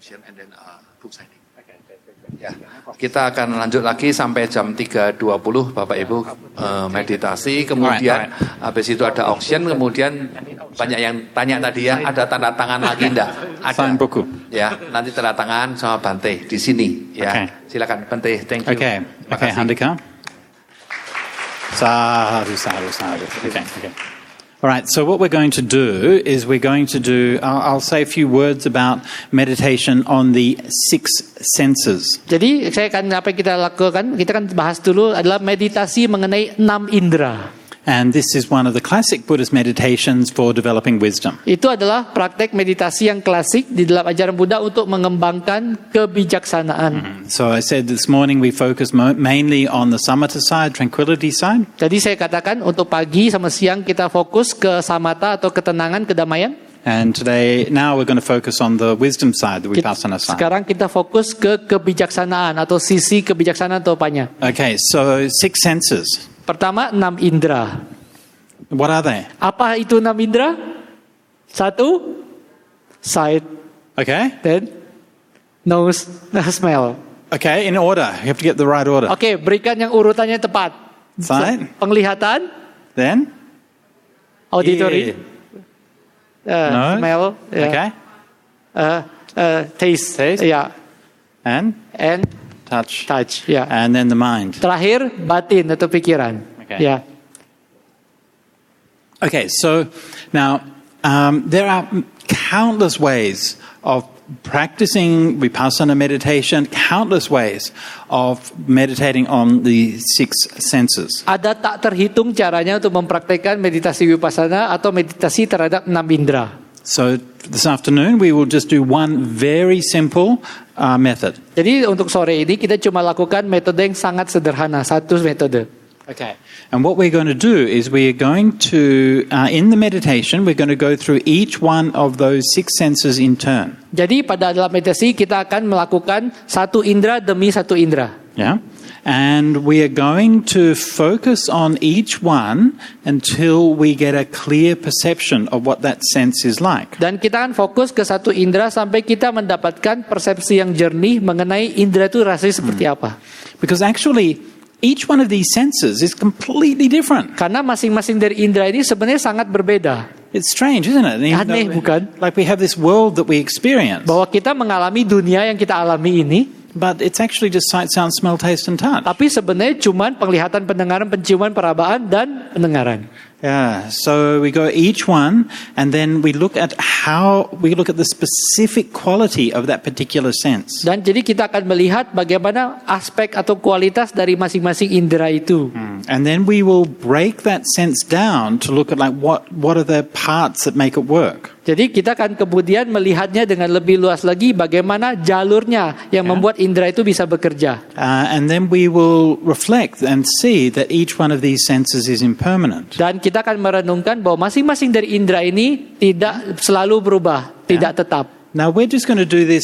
action and then book signing. Ya, kita akan lanjut lagi sampai jam 3.20 Bapak Ibu meditasi, kemudian habis itu ada auction, kemudian banyak yang tanya tadi ya, ada tanda tangan lagi enggak? Ada. Sign buku. Ya, nanti tanda tangan sama Bante di sini ya. Okay. Silakan Bante, thank you. Okay, Handika. Sadhu. Okay. All right, so what we're going to do is I'll say a few words about meditation on the 6 senses. Jadi apa yang kita lakukan, kita akan bahas dulu adalah meditasi mengenai 6 indera. And this is one of the classic Buddhist meditations for developing wisdom. Itu adalah praktek meditasi yang klasik di dalam ajaran Buddha untuk mengembangkan kebijaksanaan. So I said this morning we focus mainly on the samatha side, tranquility side. Jadi saya katakan untuk pagi sama siang kita fokus ke samatha atau ketenangan, kedamaian. And now we're going to focus on the wisdom side, the vipassana side. Sekarang kita fokus ke kebijaksanaan atau sisi kebijaksanaan atau apanya. Okay, so 6 senses. Pertama, 6 indera. What are they? Apa itu 6 indera? 1, sight. Okay. Then, nose, smell. Okay, in order. You have to get the right order. Oke, berikan yang urutannya tepat. Sight. Penglihatan. Then? Auditory. Nose. Smell. Okay. Taste. Yeah. And? Touch. Yeah. And then the mind. Terakhir, batin atau pikiran. Okay. Yeah. Okay, so now there are countless ways of practicing vipassana meditation, countless ways of meditating on the 6 senses. Ada tak terhitung caranya untuk mempraktekkan meditasi vipassana atau meditasi terhadap 6 indera. So this afternoon we will just do one very simple method. Jadi untuk sore ini kita cuma lakukan metode yang sangat sederhana, satu metode. Okay. And what we're going to do is we are going to, in the meditation, we're going to go through each one of those 6 senses in turn. Jadi pada dalam meditasi kita akan melakukan satu indera demi satu indera. Yeah. And we are going to focus on each one until we get a clear perception of what that sense is like. Dan kita akan fokus ke satu indera sampai kita mendapatkan persepsi yang jernih mengenai indera itu rasanya seperti apa. Because actually, each one of these senses is completely different. Karena masing-masing dari indera ini sebenarnya sangat berbeda. It's strange, isn't it? Aneh, bukan? Like we have this world that we experience. Bahwa kita mengalami dunia yang kita alami ini. But it's actually just sight, sound, smell, taste, and touch. Tapi sebenarnya cuma penglihatan, pendengaran, penciuman, perabaan, dan pendengaran. Yeah, so we go each one, and then we look at the specific quality of that particular sense. Dan jadi kita akan melihat bagaimana aspek atau kualitas dari masing-masing indera itu. And then we will break that sense down to look at like what are the parts that make it work. Jadi kita akan kemudian melihatnya dengan lebih luas lagi bagaimana jalurnya yang membuat indera itu bisa bekerja. And then we will reflect and see that each one of these senses is impermanent. Dan kita akan merenungkan bahwa masing-masing dari indera ini tidak selalu berubah, tidak tetap. Now we're just going to do this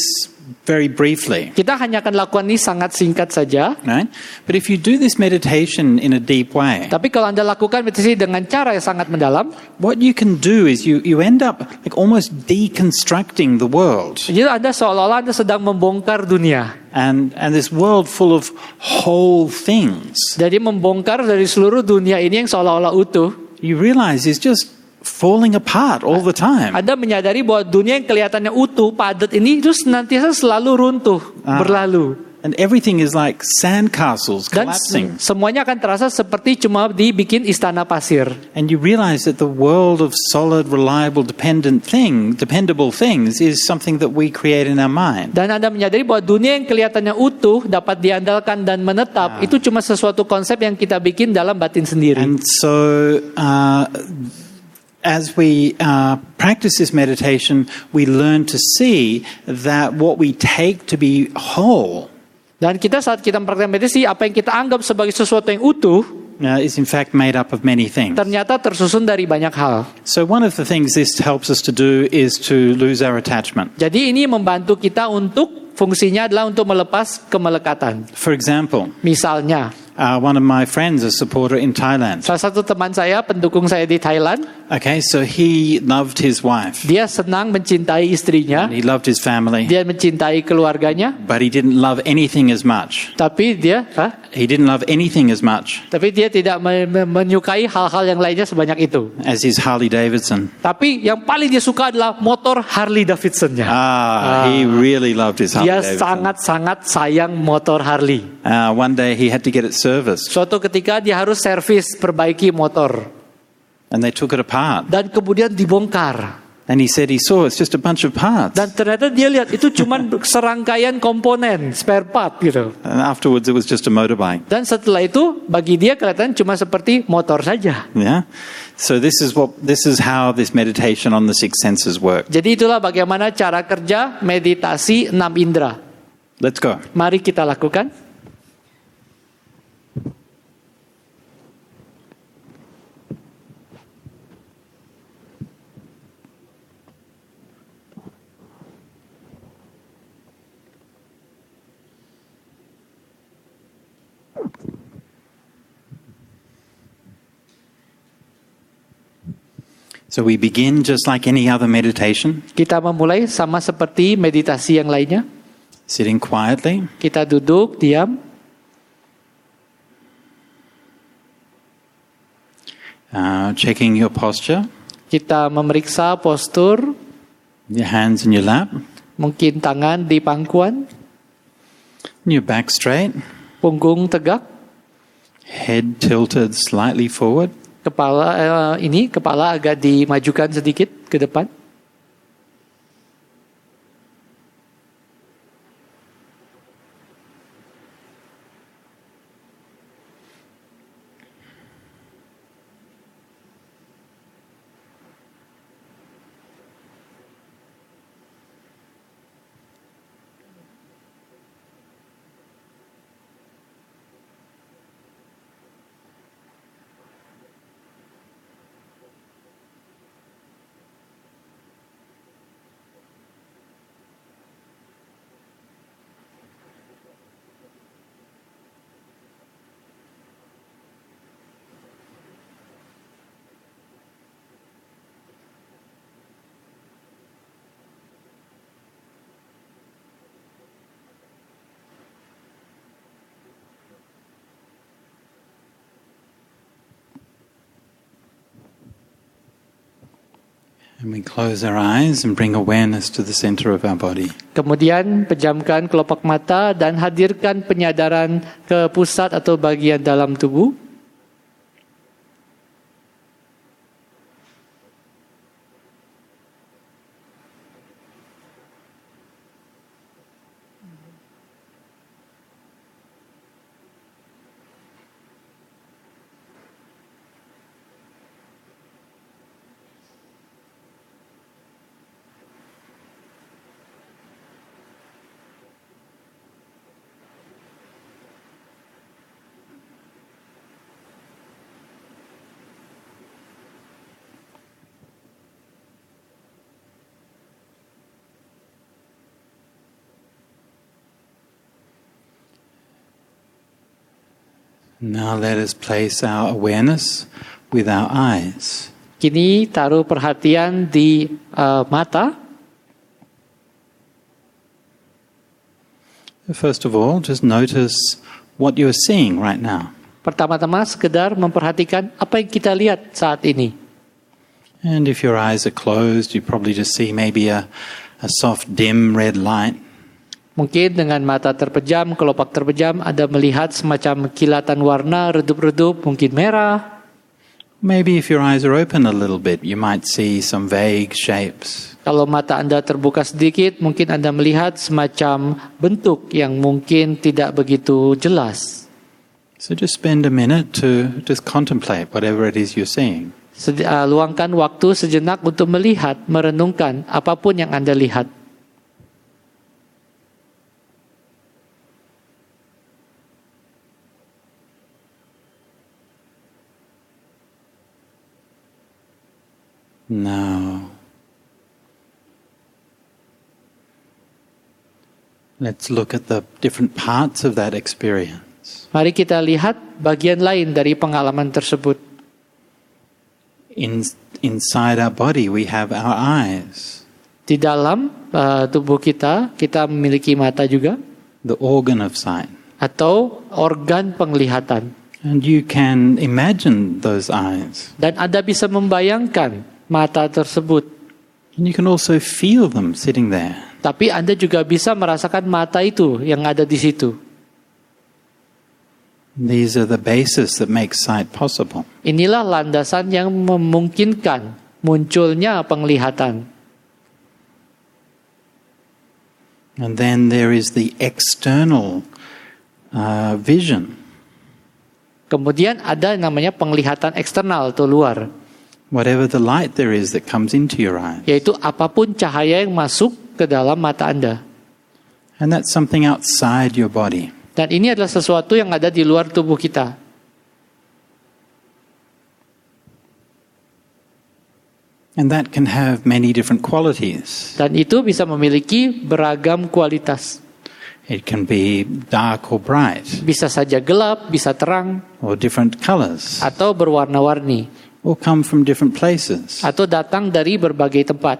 very briefly. Kita hanya akan lakukan ini sangat singkat saja. Right? But if you do this meditation in a deep way, Tapi kalau Anda lakukan meditasi dengan cara yang sangat mendalam, what you can do is you end up like almost deconstructing the world. jadi Anda seolah-olah Anda sedang membongkar dunia. And this world full of whole things. Jadi membongkar dari seluruh dunia ini yang seolah-olah utuh. You realize it's just falling apart all the time. Anda menyadari bahwa dunia yang kelihatannya utuh, padat ini itu senantiasa selalu runtuh, berlalu. And everything is like sandcastles Dan collapsing. semuanya akan terasa seperti cuma dibikin istana pasir. And you realize that the world of solid, reliable, dependable things is something that we create in our mind. Dan Anda menyadari bahwa dunia yang kelihatannya utuh, dapat diandalkan dan menetap, itu cuma sesuatu konsep yang kita bikin dalam batin sendiri. And so as we practice this meditation, we learn to see that what we take to be whole Dan saat kita mempraktikkan meditasi, apa yang kita anggap sebagai sesuatu yang utuh, is in fact made up of many things. ternyata tersusun dari banyak hal. So one of the things this helps us to do is to lose our attachment. Jadi ini membantu kita untuk fungsinya adalah untuk melepas kemelekatan. For example, Misalnya, one of my friends, a supporter in Thailand, salah satu teman saya, pendukung saya di Thailand, Okay, so he loved his wife. Dia senang mencintai istrinya, He loved his family. dia mencintai keluarganya, But he didn't love anything as much. tapi dia He didn't love anything as much tidak menyukai hal-hal yang lainnya sebanyak itu. as his Harley Davidson. Tapi yang paling dia suka adalah motor Harley Davidson-nya. He really loved his Harley Dia Davidson. sangat-sangat sayang motor Harley. One day he had to get it serviced, Suatu ketika dia harus servis, perbaiki motor. and they took it apart. Dan kemudian dibongkar. And he said he saw it's just a bunch of parts. Dan ternyata dia lihat itu cuma serangkaian komponen, spare part gitu. And afterwards it was just a motorbike. Dan setelah itu bagi dia kelihatan cuma seperti motor saja. Yeah. So this is how this meditation on the six senses work. Jadi itulah bagaimana cara kerja meditasi 6 indera. Let's go. Mari kita lakukan. So we begin just like any other meditation, Kita memulai sama seperti meditasi yang lainnya. sitting quietly. Kita duduk, diam. Checking your posture, Kita memeriksa postur, your hands in your lap, mungkin tangan di pangkuan, your back straight, punggung tegak, head tilted slightly forward. kepala agak dimajukan sedikit ke depan. And we close our eyes and bring awareness to the center of our body. Kemudian pejamkan kelopak mata dan hadirkan penyadaran ke pusat atau bagian dalam tubuh. Now let us place our awareness with our eyes. Kini taruh perhatian di mata. First of all, just notice what you are seeing right now. Pertama-tama sekedar memperhatikan apa yang kita lihat saat ini. And if your eyes are closed, you probably just see maybe a soft, dim red light. Mungkin dengan mata terpejam, kelopak terpejam, Anda melihat semacam kilatan warna redup-redup, mungkin merah. Maybe if your eyes are open a little bit, you might see some vague shapes. Kalau mata Anda terbuka sedikit, mungkin Anda melihat semacam bentuk yang mungkin tidak begitu jelas. So just spend a minute to just contemplate whatever it is you're seeing. Luangkan waktu sejenak untuk melihat, merenungkan apapun yang Anda lihat. Now, let's look at the different parts of that experience. Mari kita lihat bagian lain dari pengalaman tersebut. inside our body we have our eyes, Di dalam tubuh kita memiliki mata juga, the organ of sight. atau organ penglihatan. And you can imagine those eyes. Dan Anda bisa membayangkan mata tersebut. And you can also feel them sitting there. Tapi Anda juga bisa merasakan mata itu yang ada di situ. These are the basis that makes sight possible. Inilah landasan yang memungkinkan munculnya penglihatan. And then there is the external vision. Kemudian ada namanya penglihatan eksternal atau luar, Whatever the light there is that comes into your eyes. yaitu apapun cahaya yang masuk ke dalam mata Anda. And that's something outside your body. Dan ini adalah sesuatu yang ada di luar tubuh kita. And that can have many different qualities. Dan itu bisa memiliki beragam kualitas. It can be dark or bright, Bisa saja gelap, bisa terang, or different colors, atau berwarna-warni, or come from different places. atau datang dari berbagai tempat.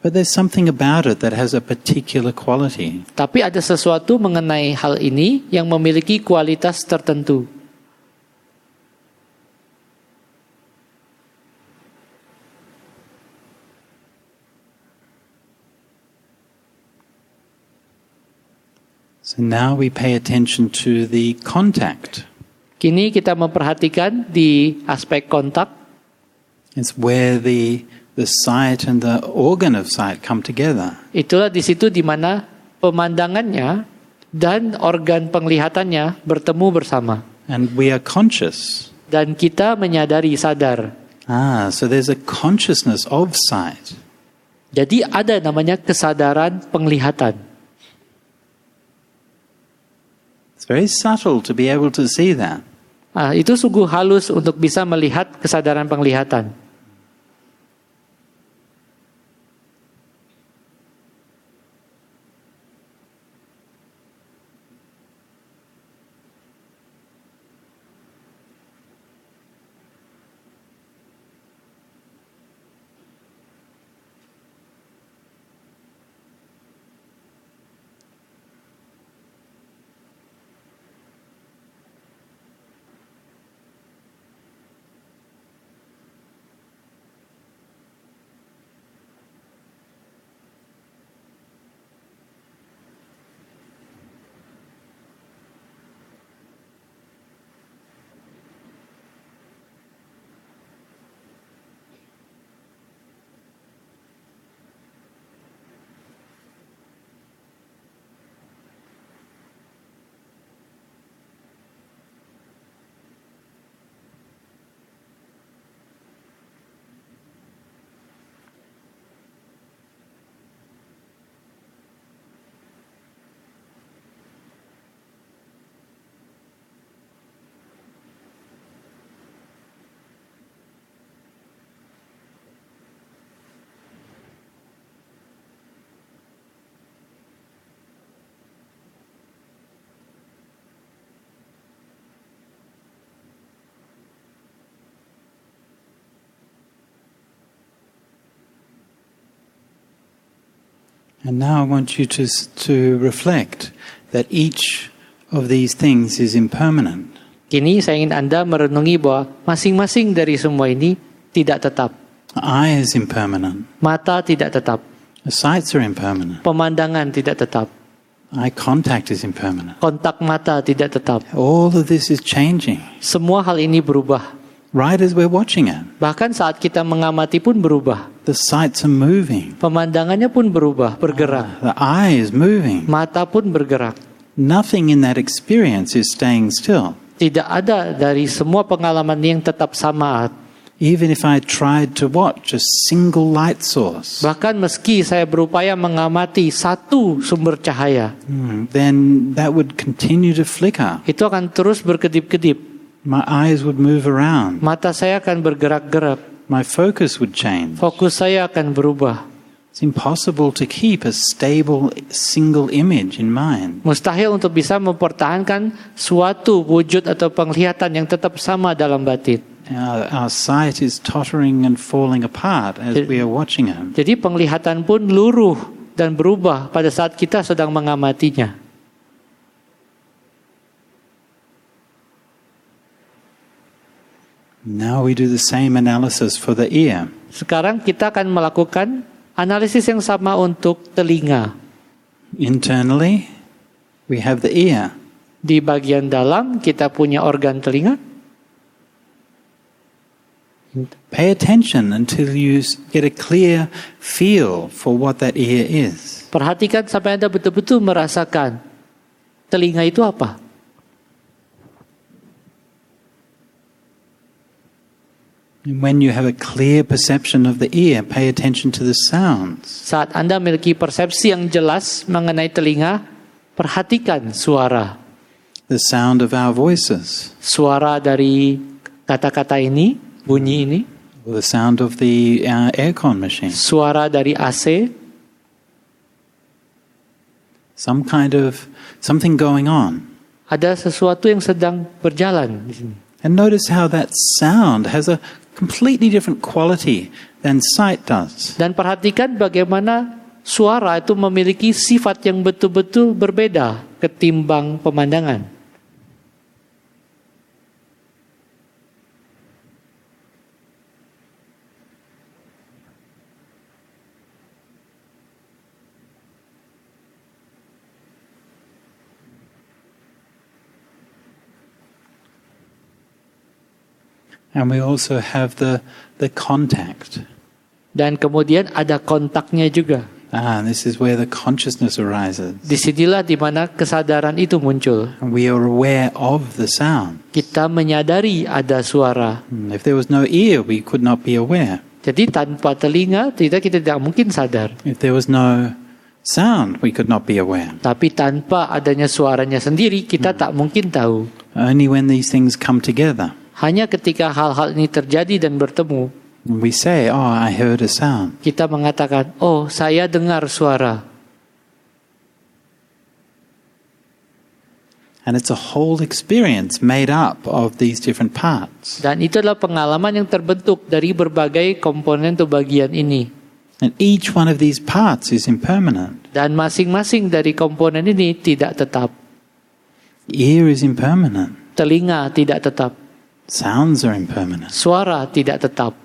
But there's something about it that has a particular quality. Tapi ada sesuatu mengenai hal ini yang memiliki kualitas tertentu. So now we pay attention to the contact. Kini kita memperhatikan di aspek kontak. It's where the sight and the organ of sight come together. Itulah di situ di mana pemandangannya dan organ penglihatannya bertemu bersama. And we are conscious. Dan kita menyadari, sadar. So there's a consciousness of sight. Jadi ada namanya kesadaran penglihatan. It's very subtle to be able to see that. Itu sungguh halus untuk bisa melihat kesadaran penglihatan. And now I want you to reflect that each of these things is impermanent. Kini saya ingin Anda merenungi bahwa masing-masing dari semua ini tidak tetap. Eye is impermanent. Mata tidak tetap. The sights are impermanent. Pemandangan tidak tetap. Eye contact is impermanent. Kontak mata tidak tetap. All of this is changing. Semua hal ini berubah. Right as we're watching it. Bahkan saat kita mengamati pun berubah. The sights are moving. Pemandangannya pun berubah, bergerak. The eye is moving. Mata pun bergerak. Nothing in that experience is staying still. Tidak ada dari semua pengalaman yang tetap sama. Even if I tried to watch a single light source, Bahkan meski saya berupaya mengamati satu sumber cahaya, then that would continue to flicker. itu akan terus berkedip-kedip. My eyes would move around. Mata saya akan bergerak-gerak. My focus would change. Fokus saya akan berubah. It's impossible to keep a stable single image in mind. Mustahil untuk bisa mempertahankan suatu wujud atau penglihatan yang tetap sama dalam batin. our sight is tottering and falling apart as we are watching him. Jadi penglihatan pun luruh dan berubah pada saat kita sedang mengamatinya. Now we do the same analysis for the ear. Sekarang kita akan melakukan analisis yang sama untuk telinga. Internally, we have the ear. Di bagian dalam kita punya organ telinga. Pay attention until you get a clear feel for what that ear is. Perhatikan sampai Anda betul-betul merasakan telinga itu apa. And when you have a clear perception of the ear, pay attention to the sounds. Saat Anda memiliki persepsi yang jelas mengenai telinga, perhatikan suara. The sound of our voices. Suara dari kata-kata ini, bunyi ini. Or the sound of the aircon machine. Suara dari AC. Something going on. Ada sesuatu yang sedang berjalan di sini. And notice how that sound has a completely different quality than sight does. Dan perhatikan bagaimana suara itu memiliki sifat yang betul-betul berbeda ketimbang pemandangan. And we also have the contact. Dan kemudian ada kontaknya juga. This is where the consciousness arises. Disinilah di mana kesadaran itu muncul. And we are aware of the sound. Kita menyadari ada suara. If there was no ear, we could not be aware. Jadi tanpa telinga kita tidak mungkin sadar. If there was no sound, we could not be aware. Tapi tanpa adanya suaranya sendiri kita tak mungkin tahu. Only when these things come together. Hanya ketika hal-hal ini terjadi dan bertemu, we say, "Oh, I heard a sound." Kita mengatakan, "Oh, saya dengar suara." And it's a whole experience made up of these different parts. Dan itu adalah pengalaman yang terbentuk dari berbagai komponen atau bagian ini. And each one of these parts is impermanent. Dan masing-masing dari komponen ini tidak tetap. Ear is impermanent. Telinga tidak tetap. Sounds are impermanent. Suara tidak tetap.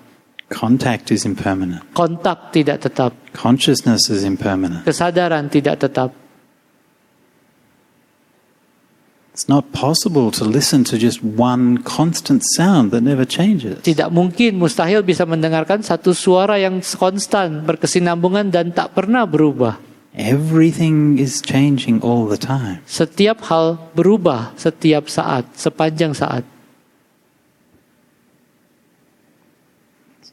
Contact is impermanent. Kontak tidak tetap. Consciousness is impermanent. Kesadaran tidak tetap. It's not possible to listen to just one constant sound that never changes. Tidak mungkin, mustahil bisa mendengarkan satu suara yang konstan, berkesinambungan dan tak pernah berubah. Everything is changing all the time. Setiap hal berubah setiap saat, sepanjang saat.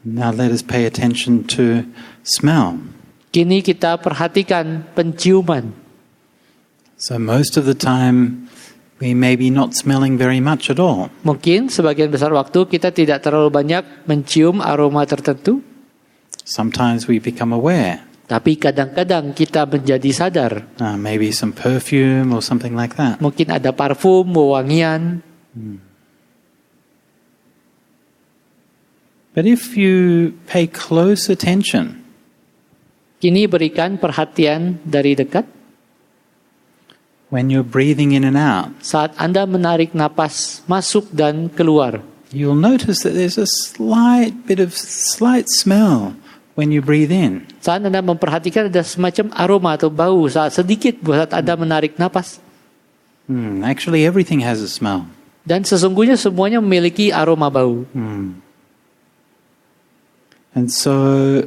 Now let us pay attention to smell. Kini kita perhatikan penciuman. So most of the time we may be not smelling very much at all. Mungkin sebagian besar waktu kita tidak terlalu banyak mencium aroma tertentu. Sometimes we become aware. Tapi kadang-kadang kita menjadi sadar. Maybe some perfume or something like that. Mungkin ada parfum, wewangian. But if you pay close attention, kini berikan perhatian dari dekat. When you're breathing in and out, saat Anda menarik napas masuk dan keluar, you'll notice that there's a slight smell when you breathe in. Saat Anda memperhatikan ada semacam aroma atau bau saat Anda menarik napas. Actually, everything has a smell. Dan sesungguhnya semuanya memiliki aroma bau. And so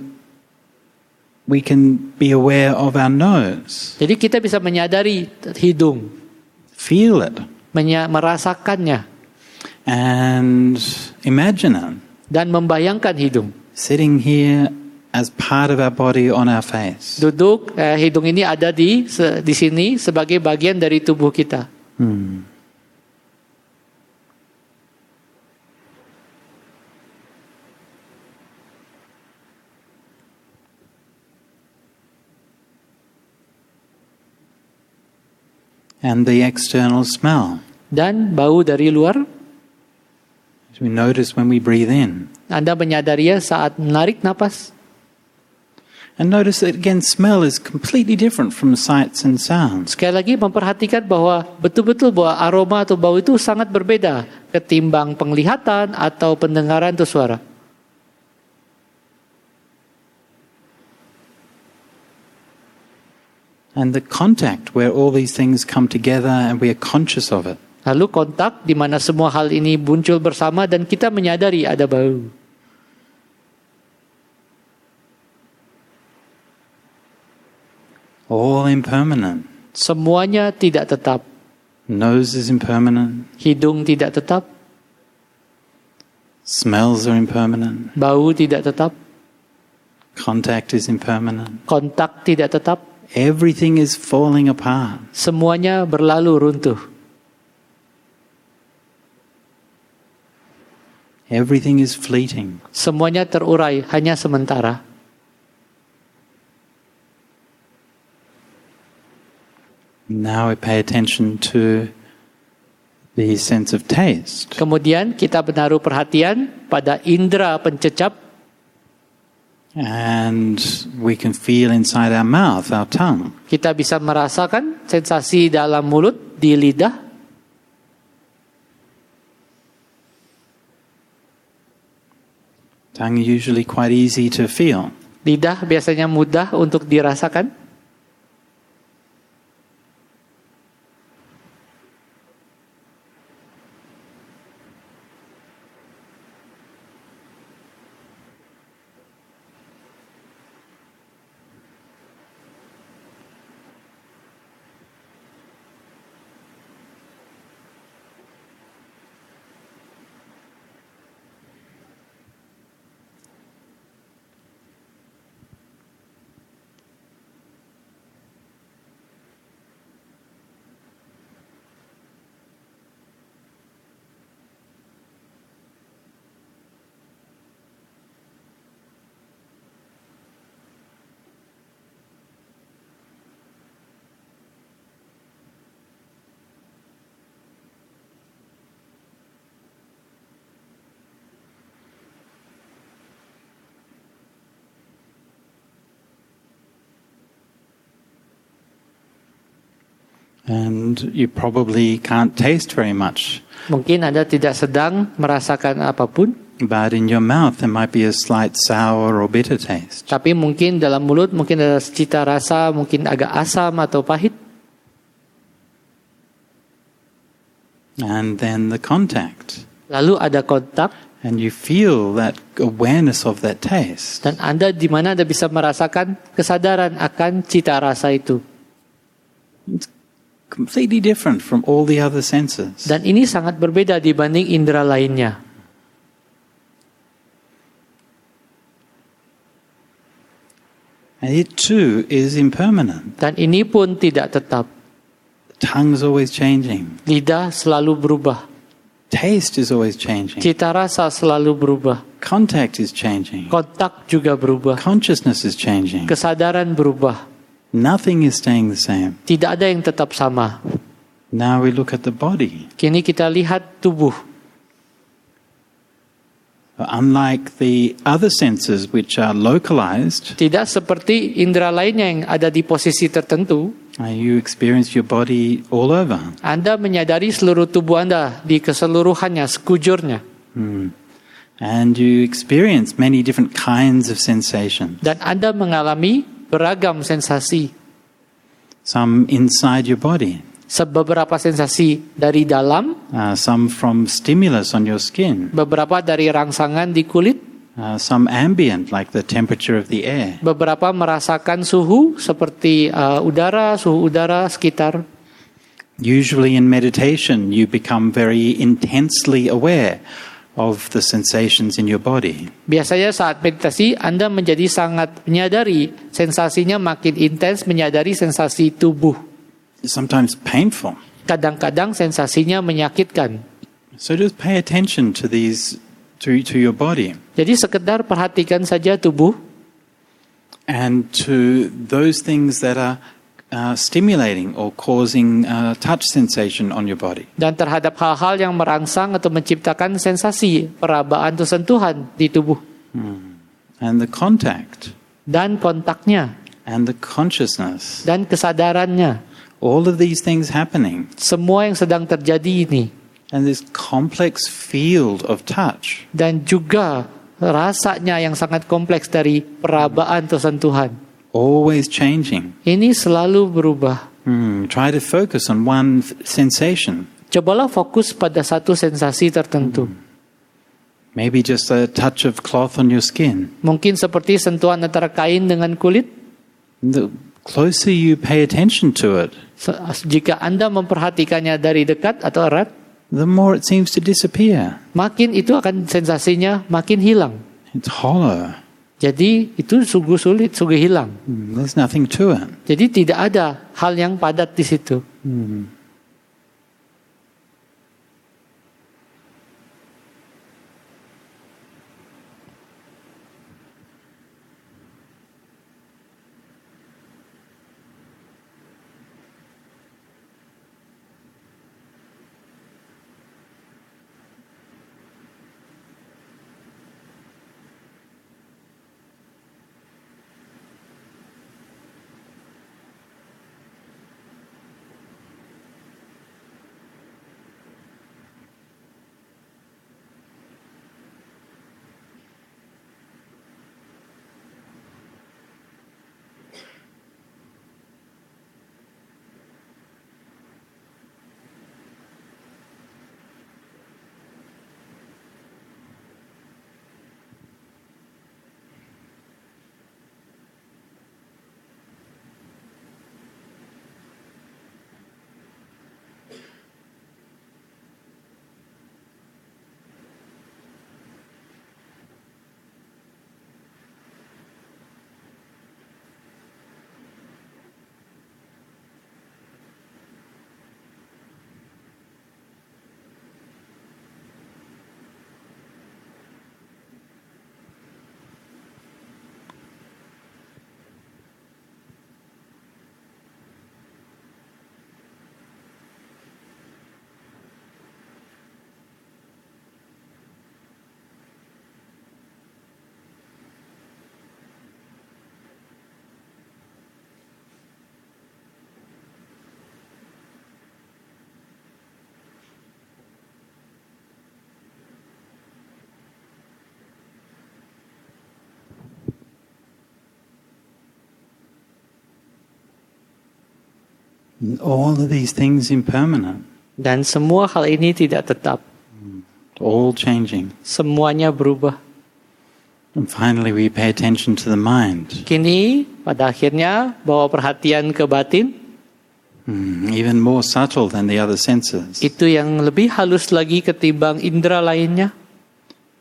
we can be aware of our nose. Jadi kita bisa menyadari hidung. Feel it. Merasakannya. And imagine it. Dan membayangkan hidung. Sitting here as part of our body on our face. Duduk, hidung ini ada di sini sebagai bagian dari tubuh kita. And the external smell. Dan bau dari luar. So we notice when we breathe in. Anda menyadarinya saat menarik napas. And notice that again, smell is completely different from sights and sounds. Sekali lagi memperhatikan bahwa betul-betul bahwa aroma atau bau itu sangat berbeda ketimbang penglihatan atau pendengaran atau suara. And the contact where all these things come together and we are conscious of it. Lalu kontak di mana semua hal ini muncul bersama dan kita menyadari ada bau. All impermanent. Semuanya tidak tetap. Nose is impermanent. Hidung tidak tetap. Smells are impermanent. Bau tidak tetap. Contact is impermanent. Kontak tidak tetap. Everything is falling apart. Semuanya berlalu runtuh. Everything is fleeting. Semuanya terurai, hanya sementara. Now we pay attention to the sense of taste. Kemudian kita menaruh perhatian pada indera pencecap. And we can feel inside our mouth, our tongue. Kita bisa merasakan sensasi dalam mulut, di lidah. Tongue usually quite easy to feel. Lidah biasanya mudah untuk dirasakan. And you probably can't taste very much. Mungkin Anda tidak sedang merasakan apapun. But in your mouth there might be a slight sour or bitter taste. Tapi mungkin dalam mulut mungkin ada cita rasa, mungkin agak asam atau pahit. And then the contact. Lalu ada kontak. And you feel that awareness of that taste. Dan Anda di mana Anda bisa merasakan kesadaran akan cita rasa itu. It's completely different from all the other senses. Dan ini sangat berbeda dibanding indera lainnya. And it too is impermanent. Dan ini pun tidak tetap. The tongue is always changing. Lidah selalu berubah. Taste is always changing. Cita rasa selalu berubah. Contact is changing. Kontak juga berubah. Consciousness is changing. Kesadaran berubah. Nothing is staying the same. Tidak ada yang tetap sama. Now we look at the body. Kini kita lihat tubuh. Unlike the other senses which are localized, Tidak seperti indera lainnya yang ada di posisi tertentu. you experience your body all over. Anda menyadari seluruh tubuh Anda di keseluruhannya, sekujurnya. And you experience many different kinds of sensations. Dan Anda mengalami beragam sensasi. Some inside your body. Beberapa sensasi dari dalam, Some from stimulus on your skin. beberapa dari rangsangan di kulit, Some ambient, like the temperature of the air. beberapa merasakan suhu seperti suhu udara sekitar. Usually in meditation, you become very intensely aware of the sensations in your body. Biasanya saat meditasi Anda menjadi sangat menyadari sensasinya makin intens, menyadari sensasi tubuh. Sometimes painful. Kadang-kadang sensasinya menyakitkan. So just pay attention to these, to your body, Jadi sekedar perhatikan saja tubuh and to those things that are stimulating or causing touch sensation on your body. Dan terhadap hal-hal yang merangsang atau menciptakan sensasi, perabaan atau sentuhan di tubuh. And the contact Dan kontaknya, and the consciousness, dan kesadarannya. all of these things happening. Semua yang sedang terjadi ini. And this complex field of touch. Dan juga rasanya yang sangat kompleks dari perabaan atau sentuhan. Always changing. Ini selalu berubah. Try to focus on one sensation. Cobalah fokus pada satu sensasi tertentu. Maybe just a touch of cloth on your skin. Mungkin seperti sentuhan antara kain dengan kulit. The closer you pay attention to it, Jika Anda memperhatikannya dari dekat atau erat, the more it seems to disappear. makin itu akan sensasinya makin hilang. It's hollow. Jadi itu sungguh sulit, sungguh hilang. There's nothing to it. Jadi tidak ada hal yang padat di situ. All of these things impermanent. Dan semua hal ini tidak tetap. All changing. Semuanya berubah. And finally we pay attention to the mind. Kini pada akhirnya bawa perhatian ke batin. Even more subtle than the other senses. Itu yang lebih halus lagi ketimbang indera lainnya.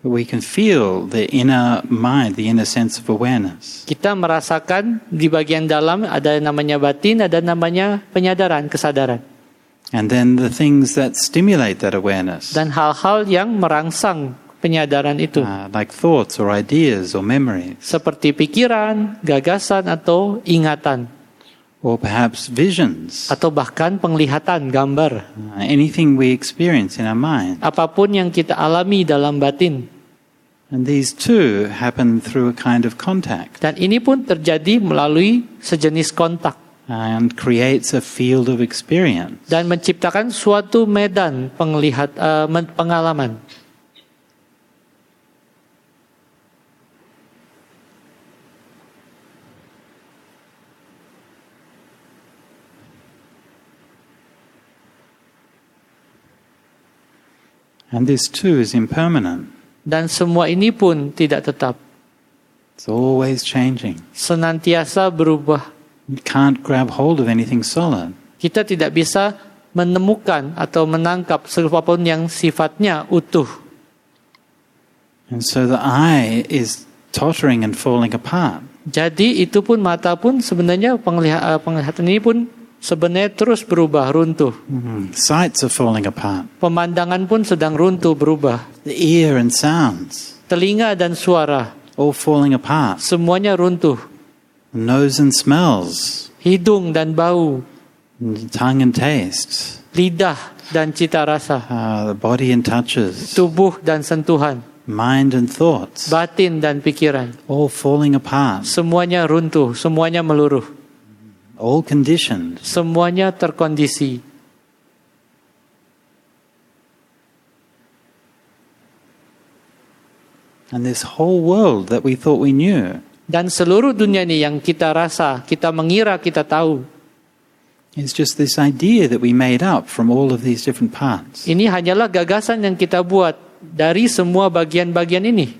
We can feel the inner mind, the inner sense of awareness. Kita merasakan di bagian dalam ada namanya batin, ada namanya penyadaran, kesadaran. And then the things that stimulate that awareness. Dan hal-hal yang merangsang penyadaran itu. Like thoughts or ideas or memories. Seperti pikiran, gagasan atau ingatan. Or perhaps visions. Atau bahkan penglihatan, gambar. Anything we experience in our mind. Apapun yang kita alami dalam batin. And these too happen through a kind of contact. Dan ini pun terjadi melalui sejenis kontak. And creates a field of experience. Dan menciptakan suatu medan pengalaman. And this too is impermanent. Dan semua ini pun tidak tetap. It's always changing. Senantiasa berubah. You can't grab hold of anything solid. Kita tidak bisa menemukan atau menangkap sesuatu yang sifatnya utuh. And so the eye is tottering and falling apart. Jadi itu pun mata pun sebenarnya penglihatan ini pun sebenarnya terus berubah, runtuh. Sights are falling apart. Pemandangan pun sedang runtuh, berubah. The ear and sounds. Telinga dan suara. All falling apart. Semuanya runtuh. The nose and smells. hidung dan bau, tongue and taste, lidah dan cita rasa, the body and touches, tubuh dan sentuhan, mind and thoughts, batin dan pikiran. all falling apart, Semuanya runtuh, semuanya meluruh, all conditioned. semuanya terkondisi. And this whole world that we thought we knew Dan seluruh dunia ini yang kita rasa, kita mengira kita tahu, is just this idea that we made up from all of these different parts. ini hanyalah gagasan yang kita buat dari semua bagian-bagian ini.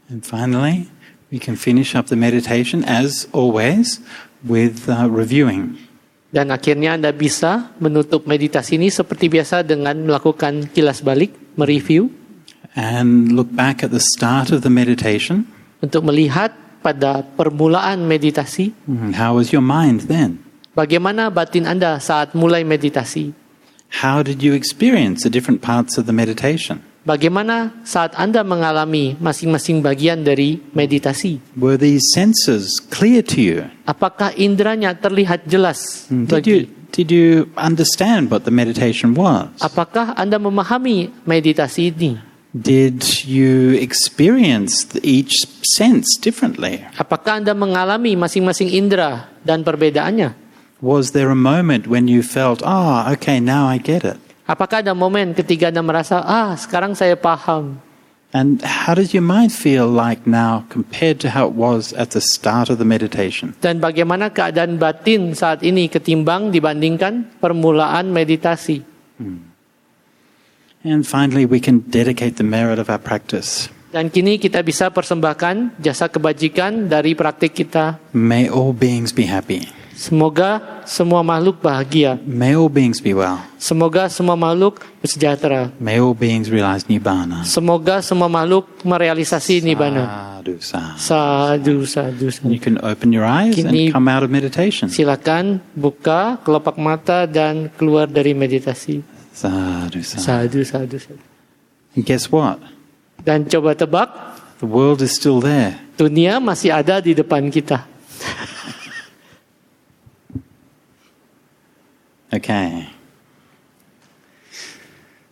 And finally, we can finish up the meditation as always with reviewing. Dan akhirnya Anda bisa menutup meditasi ini seperti biasa dengan melakukan kilas balik, mereview, And look back at the start of the meditation. untuk melihat pada permulaan meditasi. How was your mind then? Bagaimana batin Anda saat mulai meditasi? How did you experience the different parts of the meditation? Bagaimana saat Anda mengalami masing-masing bagian dari meditasi? Were these senses clear to you? Apakah indranya terlihat jelas bagi? Did you understand what the meditation was? Apakah Anda memahami meditasi ini? Did you experience each sense differently? Apakah Anda mengalami masing-masing indera dan perbedaannya? Was there a moment when you felt, okay, now I get it? Apakah ada momen ketika Anda merasa, sekarang saya paham? And how does your mind feel like now compared to how it was at the start of the meditation? Dan bagaimana keadaan batin saat ini ketimbang dibandingkan permulaan meditasi? And finally, we can dedicate the merit of our practice. Dan kini kita bisa persembahkan jasa kebajikan dari praktik kita. May all beings be happy. Semoga semua makhluk bahagia. May all beings be well. Semoga semua makhluk bersejahtera. May all beings realize Nibbana. Semoga semua makhluk merealisasi Nibbana. Sadhu, sadhu. Sadu, sadu, And you can open your eyes Kini- and come out of meditation. Silakan buka kelopak mata dan keluar dari meditasi. Sadhu, sadhu. Sadu, sadu, sadu. And guess what? Dan coba tebak, The world is still there. dunia masih ada di depan kita. Okay.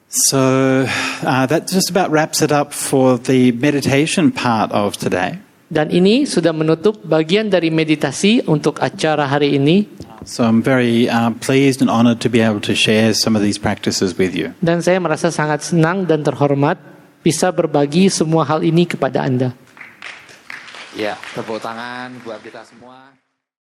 So that just about wraps it up for the meditation part of today. Dan ini sudah menutup bagian dari meditasi untuk acara hari ini. So I'm very pleased and honored to be able to share some of these practices with you. Dan saya merasa sangat senang dan terhormat bisa berbagi semua hal ini kepada Anda. Ya, tepuk tangan buat kita semua.